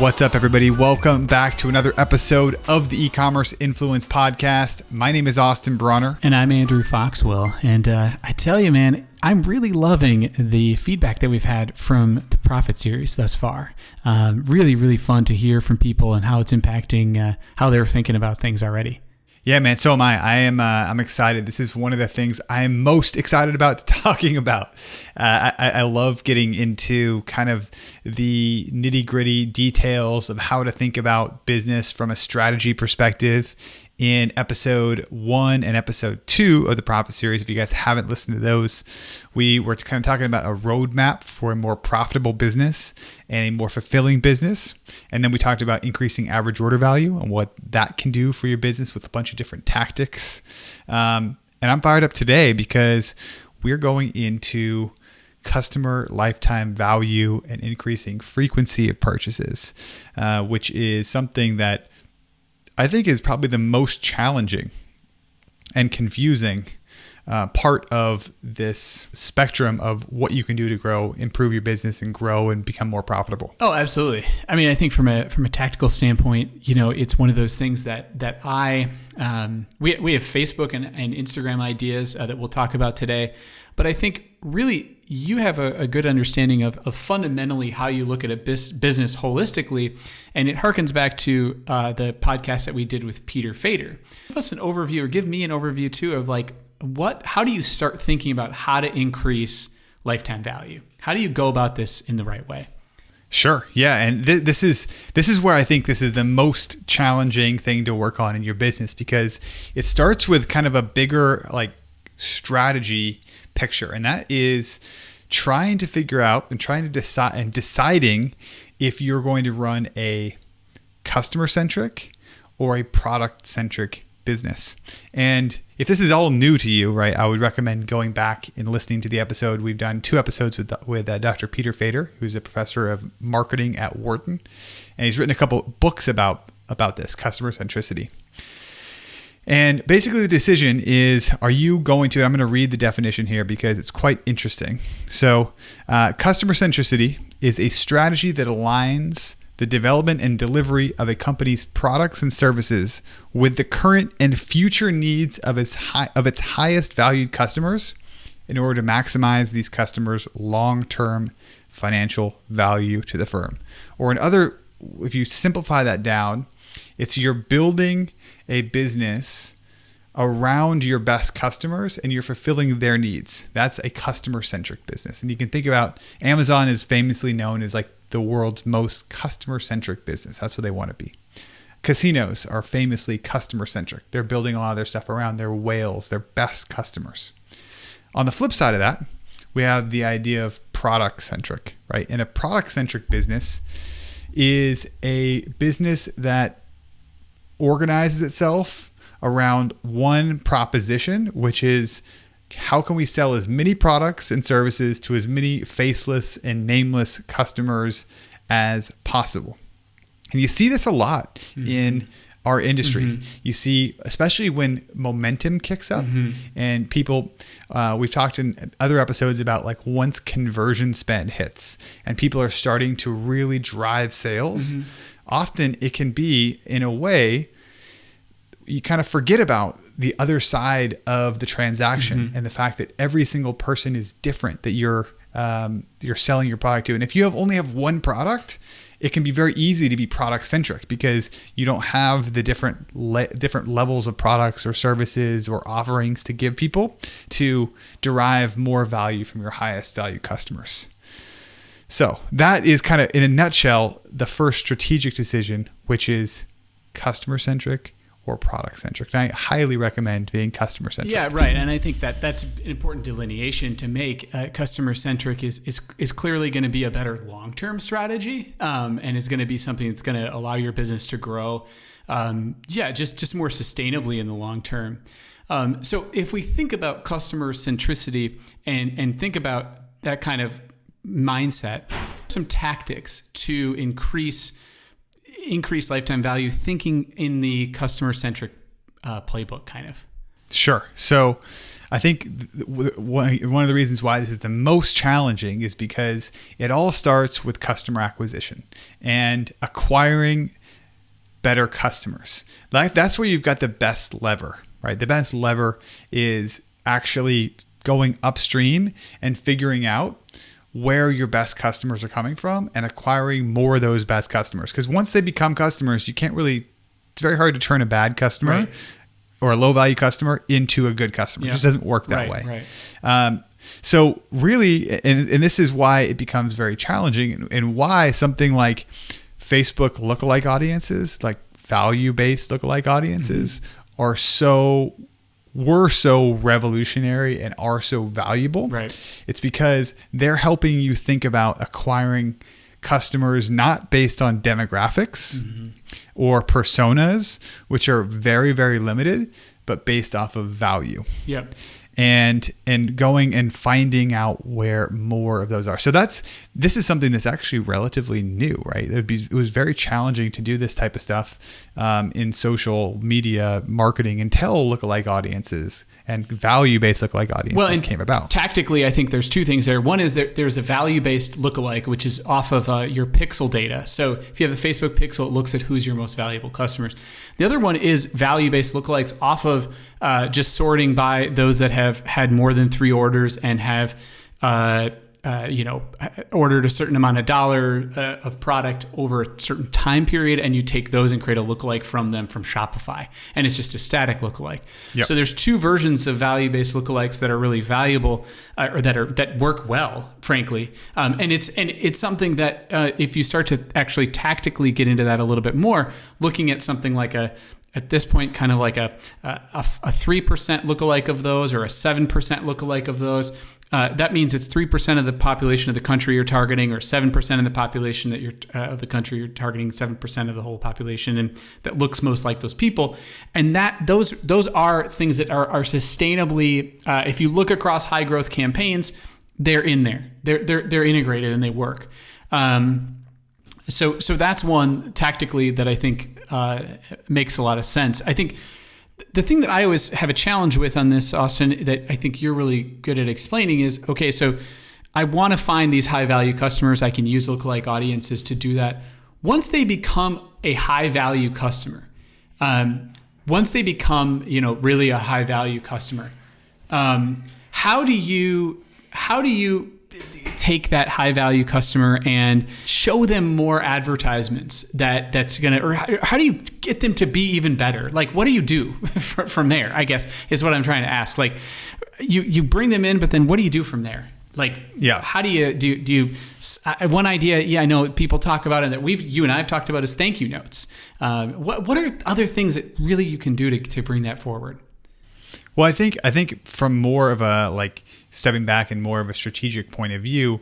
What's up, everybody? Welcome back to another episode of the Ecommerce Influence Podcast. My name is Austin Bronner. And I'm Andrew Foxwell. And I tell you, man, I'm really loving the feedback that we've had from the Profit series thus far. Really fun to hear from people and how it's impacting how they're thinking about things already. Yeah, man. So am I. I'm excited. This is one of the things I am most excited about talking about. I love getting into kind of the nitty-gritty details of how to think about business from a strategy perspective. In episode 1 and episode 2 of the Profit series, if you guys haven't listened to those, we were kind of talking about a roadmap for a more profitable business and a more fulfilling business. And then we talked about increasing average order value and what that can do for your business with a bunch of different tactics. And I'm fired up today because we're going into customer lifetime value and increasing frequency of purchases, which is something that I think is probably the most challenging and confusing part of this spectrum of what you can do to grow, improve your business, and grow and become more profitable. Oh, absolutely. I mean, I think from a tactical standpoint, you know, it's one of those things that we have Facebook and Instagram ideas that we'll talk about today. But I think really you have a good understanding of fundamentally how you look at a business holistically. And it harkens back to the podcast that we did with Peter Fader. Give us an overview, or give me an overview too, of like, how do you start thinking about how to increase lifetime value? How do you go about this in the right way? Sure. Yeah. And this is where I think this is the most challenging thing to work on in your business, because it starts with kind of a bigger like strategy picture. And that is trying to figure out and trying to decide and deciding if you're going to run a customer-centric or a product-centric business. And if this is all new to you, right, I would recommend going back and listening to the episode. We've done 2 episodes with Dr. Peter Fader, who's a professor of marketing at Wharton. And he's written a couple books about this, customer centricity. And basically the decision is, are you going to, I'm going to read the definition here because it's quite interesting. So customer centricity is a strategy that aligns the development and delivery of a company's products and services with the current and future needs of its highest valued customers in order to maximize these customers' long-term financial value to the firm. Or if you simplify that down, it's you're building a business around your best customers and you're fulfilling their needs. That's a customer-centric business. And you can think about Amazon is famously known as like the world's most customer-centric business. That's what they want to be. Casinos are famously customer-centric. They're building a lot of their stuff around their whales, their best customers. On the flip side of that, we have the idea of product-centric, right? And a product-centric business is a business that organizes itself around one proposition, which is how can we sell as many products and services to as many faceless and nameless customers as possible. And you see this a lot in our industry. Mm-hmm. You see, especially when momentum kicks up and people, we've talked in other episodes about like once conversion spend hits and people are starting to really drive sales, often it can be in a way you kind of forget about the other side of the transaction and the fact that every single person is different that you're selling your product to. And if you only have one product, it can be very easy to be product centric because you don't have the different levels of products or services or offerings to give people to derive more value from your highest value customers. So that is kind of in a nutshell, the first strategic decision, which is customer centric or product centric. And I highly recommend being customer centric. Yeah, right. And I think that's an important delineation to make. Customer centric is clearly going to be a better long-term strategy, and is going to be something that's going to allow your business to grow, just more sustainably in the long term. So if we think about customer centricity and think about that kind of mindset, some tactics to increase lifetime value, thinking in the customer-centric playbook kind of. Sure. So I think one of the reasons why this is the most challenging is because it all starts with customer acquisition and acquiring better customers. That's where you've got the best lever, right? The best lever is actually going upstream and figuring out where your best customers are coming from and acquiring more of those best customers. Because once they become customers, it's very hard to turn a bad customer, right, or a low value customer into a good customer. It just doesn't work that way. Right. So really, and this is why it becomes very challenging, and why something like Facebook lookalike audiences, like value-based lookalike audiences, were so revolutionary and are so valuable. Right. It's because they're helping you think about acquiring customers not based on demographics or personas, which are very, very limited, but based off of value. Yep. And going and finding out where more of those are. So this is something that's actually relatively new, right? It was very challenging to do this type of stuff in social media marketing until lookalike audiences and value-based lookalike audiences came about. Tactically, I think there's two things there. One is that there's a value-based lookalike, which is off of your pixel data. So if you have a Facebook pixel, it looks at who's your most valuable customers. The other one is value-based lookalikes off of just sorting by those that have had more than 3 orders and have ordered a certain amount of dollar of product over a certain time period, and you take those and create a lookalike from them from Shopify, and it's just a static lookalike. Yep. So there's 2 versions of value-based lookalikes that are really valuable, or that work well, frankly. And it's something that if you start to actually tactically get into that a little bit more, looking at something like at this point, kind of like a 3% lookalike of those or a 7% lookalike of those. That means it's 3% of the population of the country you're targeting, or 7% of the population of the country you're targeting, 7% of the whole population, and that looks most like those people. And those are things that are sustainably. If you look across high growth campaigns, they're in there. They're integrated and they work. So that's one tactically that I think makes a lot of sense. I think the thing that I always have a challenge with on this, Austin, that I think you're really good at explaining is, okay, so I want to find these high value customers. I can use lookalike audiences to do that. Once they become a high value customer, really a high value customer, how do you take that high value customer and show them more advertisements that's gonna, or how do you get them to be even better? Like, what do you do from there, I guess, is what I'm trying to ask. Like, you bring them in, but then what do you do from there? Like, how do you one idea, I know people talk about it that you and I have talked about is thank you notes. What are other things that really you can do to bring that forward? Well, I think from more of a stepping back and more of a strategic point of view,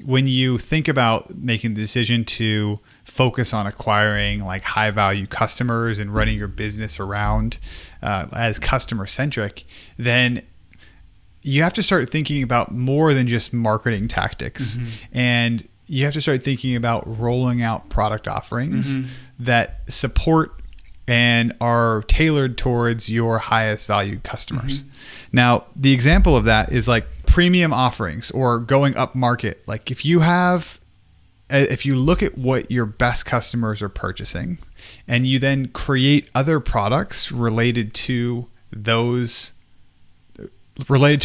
when you think about making the decision to focus on acquiring high value customers and running your business around as customer-centric, then you have to start thinking about more than just marketing tactics. And you have to start thinking about rolling out product offerings that support and are tailored towards your highest valued customers. Now, the example of that is premium offerings or going up market. If you look at what your best customers are purchasing and you then create other products related to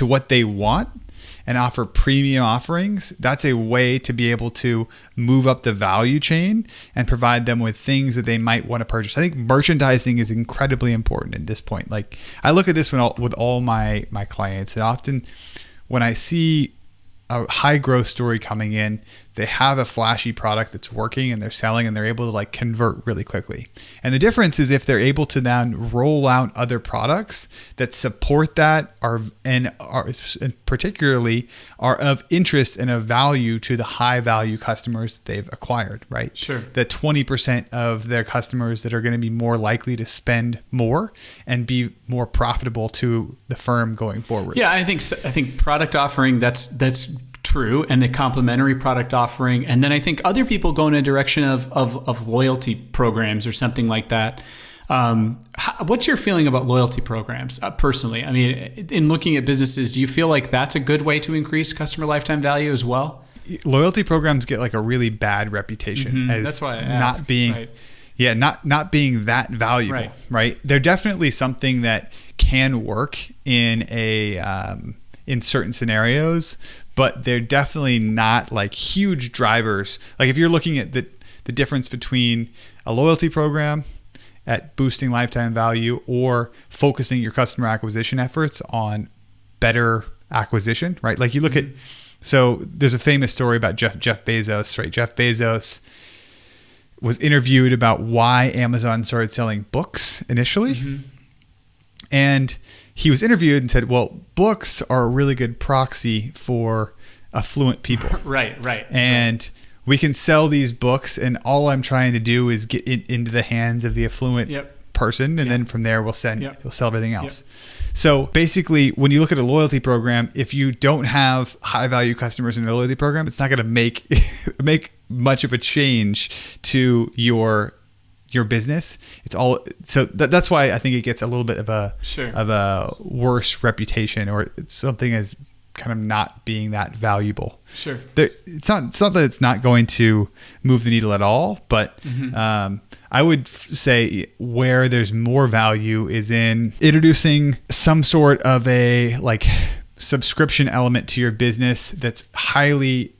what they want and offer premium offerings, that's a way to be able to move up the value chain and provide them with things that they might want to purchase. I think merchandising is incredibly important at this point. I look at this with all my clients, and often when I see a high growth story coming in, they have a flashy product that's working and they're selling and they're able to convert really quickly. And the difference is if they're able to then roll out other products that support that and particularly are of interest and of value to the high value customers that they've acquired, right? Sure. The 20% of their customers that are going to be more likely to spend more and be more profitable to the firm going forward. Yeah, I think product offering, that's true, and the complementary product offering, and then I think other people go in a direction of loyalty programs or something like that. What's your feeling about loyalty programs personally? I mean, in looking at businesses, do you feel like that's a good way to increase customer lifetime value as well? Loyalty programs get like a really bad reputation as that's why I asked. not being, right. not being that valuable, right? They're definitely something that can work in in certain scenarios, but they're definitely not like huge drivers. Like if you're looking at the difference between a loyalty program at boosting lifetime value or focusing your customer acquisition efforts on better acquisition, right? Like you look at, so there's a famous story about Jeff Bezos, right? Jeff Bezos was interviewed about why Amazon started selling books initially. And he was interviewed and said, well, books are a really good proxy for affluent people. Right. And we can sell these books, and all I'm trying to do is get it into the hands of the affluent person, and then from there we'll sell everything else. So basically, when you look at a loyalty program, if you don't have high value customers in a loyalty program, it's not going to make much of a change to your business. It's all so that's why I think it gets a little bit of a worse reputation, or it's something as kind of not being that valuable. It's not that it's not going to move the needle at all, but I would say where there's more value is in introducing some sort of a like subscription element to your business that's highly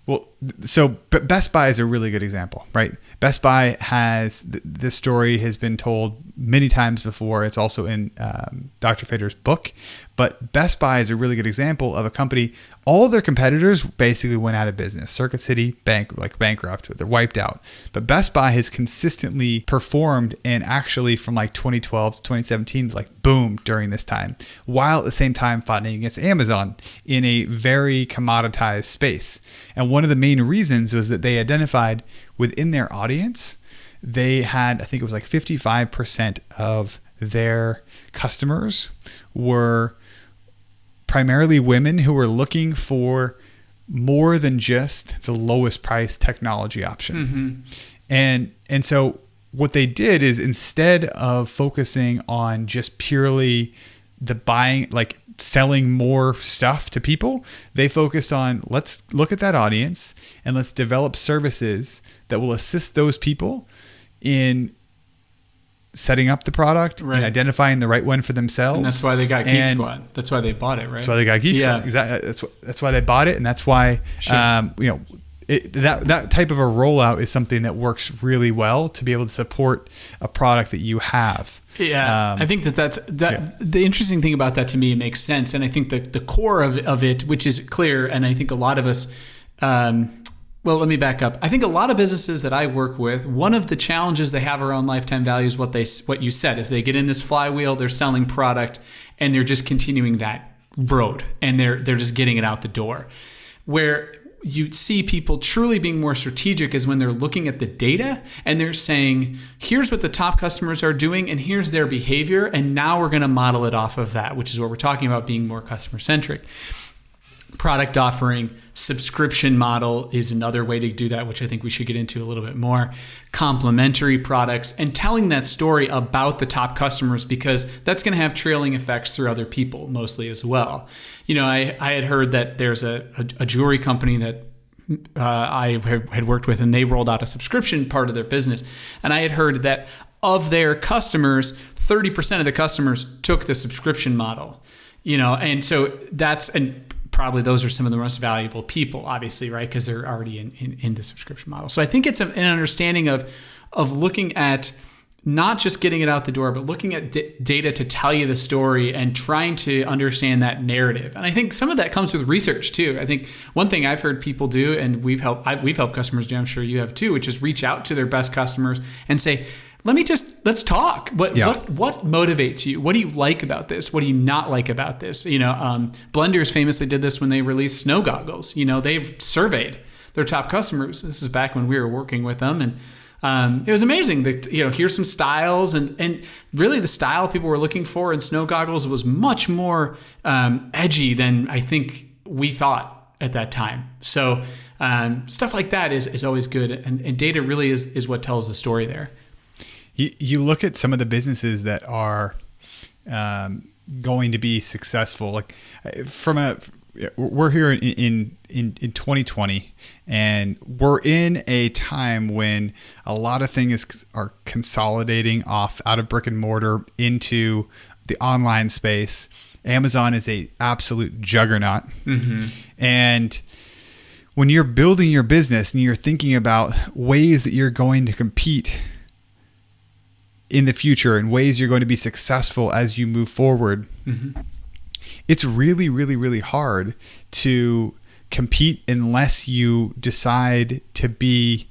but Best Buy is a really good example, right? Best Buy has this story has been told many times before. It's also in Dr. Fader's book. But Best Buy is a really good example of a company. All their competitors basically went out of business. Circuit City bankrupt. They're wiped out. But Best Buy has consistently performed, and actually from like 2012 to 2017, like boom during this time, while at the same time fighting against Amazon in a very commoditized space. And one of the main reasons was that they identified within their audience, they had, I think it was like 55% of their customers were primarily women who were looking for more than just the lowest price technology option. And so what they did is, instead of focusing on just purely the buying, like selling more stuff to people, they focused on, let's look at that audience and let's develop services that will assist those people in setting up the product and identifying the right one for themselves. And that's why they got Geek Squad. That's why they bought it, right? That's why they got Geek Squad. Exactly. That's why they bought it, and that's why that type of a rollout is something that works really well to be able to support a product that you have. I think that's the interesting thing about that, to me, it makes sense, and I think the core of it, which is clear, and I think a lot of us. Well, let me back up. I think a lot of businesses that I work with, one of the challenges they have around lifetime value is what you said, is they get in this flywheel, they're selling product, and they're just continuing that road, and they're just getting it out the door. Where you see people truly being more strategic is when they're looking at the data and they're saying, here's what the top customers are doing and here's their behavior, and now we're going to model it off of that, which is what we're talking about, being more customer-centric. Product offering, subscription model is another way to do that, which I think we should get into a little bit more. Complementary products, and telling that story about the top customers, because that's going to have trailing effects through other people mostly as well. You know, I had heard that there's a jewelry company that I had worked with, and they rolled out a subscription part of their business. And I had heard that of their customers, 30% of the customers took the subscription model. You know, and so probably those are some of the most valuable people, obviously, right? Because they're already in the subscription model. So I think it's an understanding of looking at not just getting it out the door, but looking at data to tell you the story and trying to understand that narrative. And I think some of that comes with research too. I think one thing I've heard people do, and we've helped customers do, I'm sure you have too, which is reach out to their best customers and say, let's talk. What motivates you? What do you like about this? What do you not like about this? You know, Blenders famously did this when they released snow goggles. You know, they surveyed their top customers. This is back when we were working with them, and it was amazing. That, you know, here's some styles, and really the style people were looking for in snow goggles was much more edgy than I think we thought at that time. So stuff like that is always good, and data really is what tells the story there. You look at some of the businesses that are going to be successful. Like we're here in 2020, and we're in a time when a lot of things are consolidating out of brick and mortar into the online space. Amazon is a absolute juggernaut. Mm-hmm. And when you're building your business and you're thinking about ways that you're going to compete in the future and ways you're going to be successful as you move forward, mm-hmm. it's really, really, really hard to compete unless you decide to be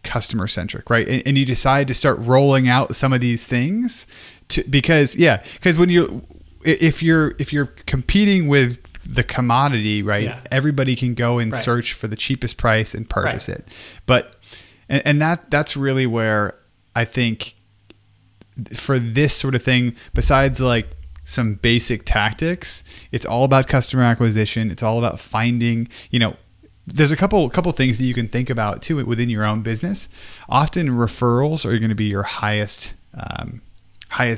customer-centric, right? And you decide to start rolling out some of these things because when if you're competing with the commodity, right? Yeah. Everybody can go and search for the cheapest price and purchase it. But that's really where I think for this sort of thing, besides like some basic tactics, it's all about customer acquisition. It's all about finding, there's a couple things that you can think about too within your own business. Often referrals are going to be your highest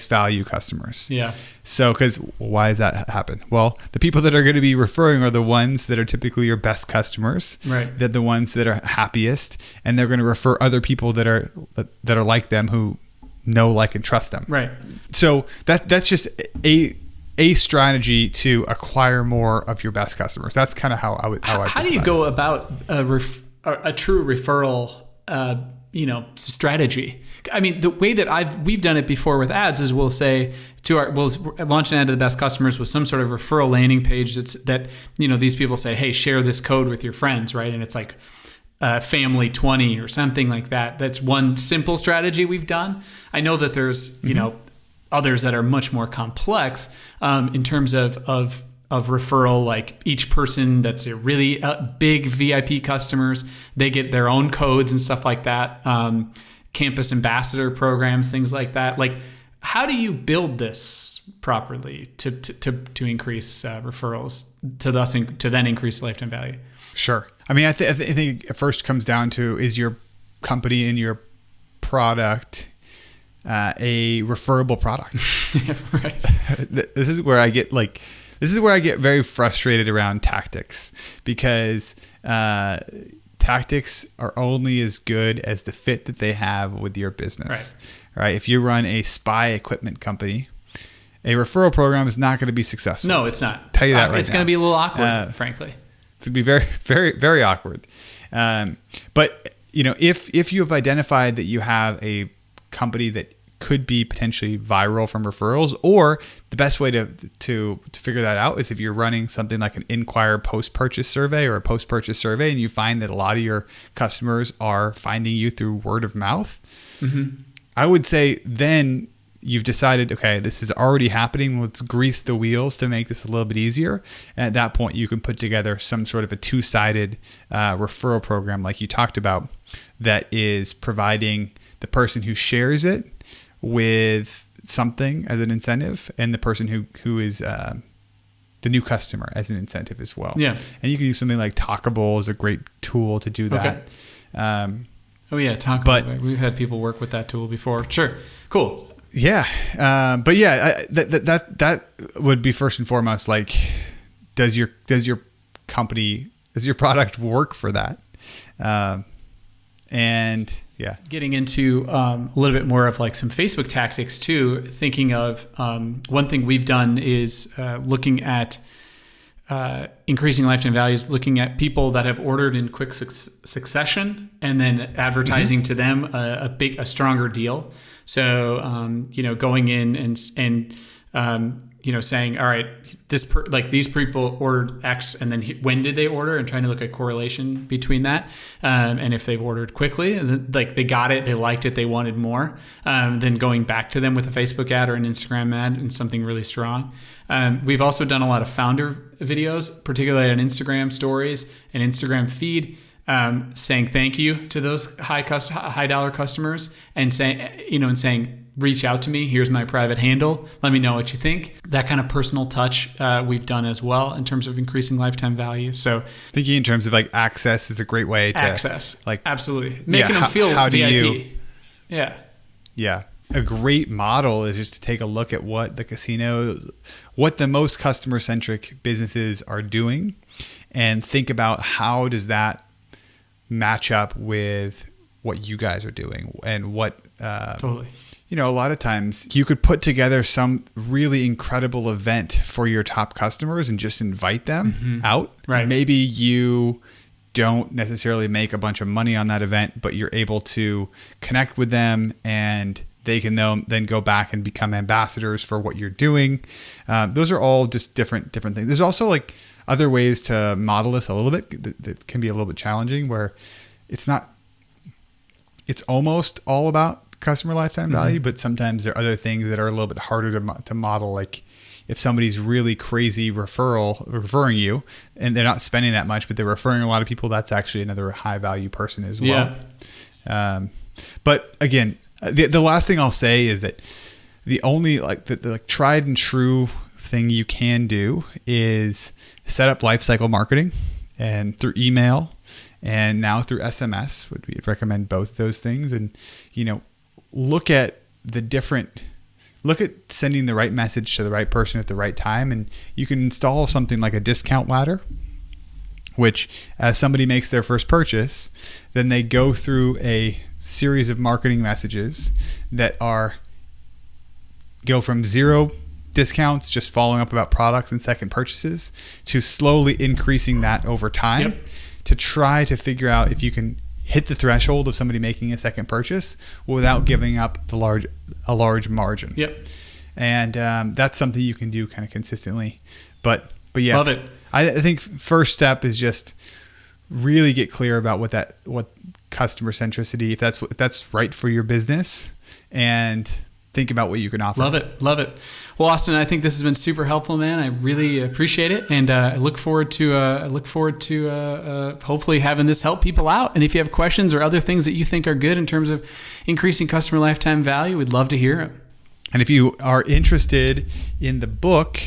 value customers. Yeah. So, because why does that happen? Well, the people that are going to be referring are the ones that are typically your best customers. Right. They're the ones that are happiest, and they're going to refer other people that are like them, who know, like, and trust them. Right. So that's just a strategy to acquire more of your best customers. That's kind of how I would. How do you go about a true referral strategy? I mean, the way that we've done it before with ads is we'll say we'll launch an ad to the best customers with some sort of referral landing page that these people say, hey, share this code with your friends, right? And it's like family 20 or something like that. That's one simple strategy we've done. I know that there's others that are much more complex in terms of referral, like each person that's a really big VIP customers, they get their own codes and stuff like that. Campus ambassador programs, things like that. Like, how do you build this properly to increase referrals to then increase lifetime value? Sure. I mean, I think it first comes down to, is your company and your product a referable product? Right. This is where I get very frustrated around tactics, because tactics are only as good as the fit that they have with your business. Right? If you run a spy equipment company, a referral program is not going to be successful. No, it's not. Tell you that right It's now. going to be a little awkward, frankly. It's going to be very, very, very awkward. But if you have identified that you have a company that could be potentially viral from referrals, or the best way to figure that out is if you're running something like an Inquire post-purchase survey or a post-purchase survey, and you find that a lot of your customers are finding you through word of mouth. Mm-hmm. I would say then you've decided, okay, this is already happening. Let's grease the wheels to make this a little bit easier. And at that point, you can put together some sort of a two-sided referral program like you talked about, that is providing the person who shares it with something as an incentive, and the person who is the new customer as an incentive as well. Yeah. And you can use something like Talkable is a great tool to do that. Okay. Talkable. But we've had people work with that tool before. Sure. Cool. Yeah. That would be first and foremost, like, does your product work for that? And yeah, getting into a little bit more of like some Facebook tactics too. Thinking of one thing we've done is looking at increasing lifetime values, looking at people that have ordered in quick succession, and then advertising to them a stronger deal. So going in and saying, all right, these people ordered X, and then when did they order, and trying to look at correlation between that. And if they've ordered quickly, and like they got it, they liked it, they wanted more, then going back to them with a Facebook ad or an Instagram ad and something really strong. We've also done a lot of founder videos, particularly on Instagram stories and Instagram feed, saying thank you to those high dollar customers, and saying, reach out to me. Here's my private handle. Let me know what you think. That kind of personal touch we've done as well in terms of increasing lifetime value. So thinking in terms of like access is a great way to access. Like absolutely making them feel VIP. Yeah. A great model is just to take a look at what the most customer-centric businesses are doing, and think about how does that match up with what you guys are doing, and what, Totally. a lot of times you could put together some really incredible event for your top customers and just invite them out. Right. Maybe you don't necessarily make a bunch of money on that event, but you're able to connect with them, and they can then go back and become ambassadors for what you're doing. Those are all just different things. There's also like other ways to model this a little bit that can be a little bit challenging, where it's almost all about customer lifetime value, but sometimes there are other things that are a little bit harder to model. Like if somebody's really crazy referring you, and they're not spending that much, but they're referring a lot of people, that's actually another high value person as well. Yeah. But again, the last thing I'll say is that the only the tried and true thing you can do is set up lifecycle marketing, and through email and now through SMS. We'd recommend both of those things, and look at sending the right message to the right person at the right time. And you can install something like a discount ladder, which as somebody makes their first purchase, then they go through a series of marketing messages that go from 0 discounts, just following up about products and second purchases, to slowly increasing that over time, to try to figure out if you can hit the threshold of somebody making a second purchase without giving up a large margin. Yep. And that's something you can do kind of consistently. But yeah, love it. I think first step is just really get clear about what customer centricity, if that's right for your business, and think about what you can offer. Love it. Well, Austin, I think this has been super helpful, man. I really appreciate it, and I look forward to hopefully having this help people out. And if you have questions or other things that you think are good in terms of increasing customer lifetime value, we'd love to hear it. And if you are interested in the book,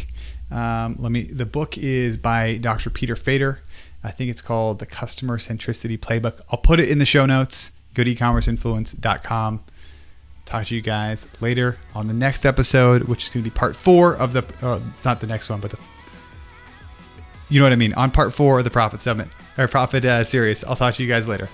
the book is by Dr. Peter Fader. I think it's called The Customer Centricity Playbook. I'll put it in the show notes. Go to ecommerceinfluence.com. Talk to you guys later on the next episode, which is going to be part 4 of not the next one, but you know what I mean, on part 4 of the Profit Summit or Profit series. I'll talk to you guys later.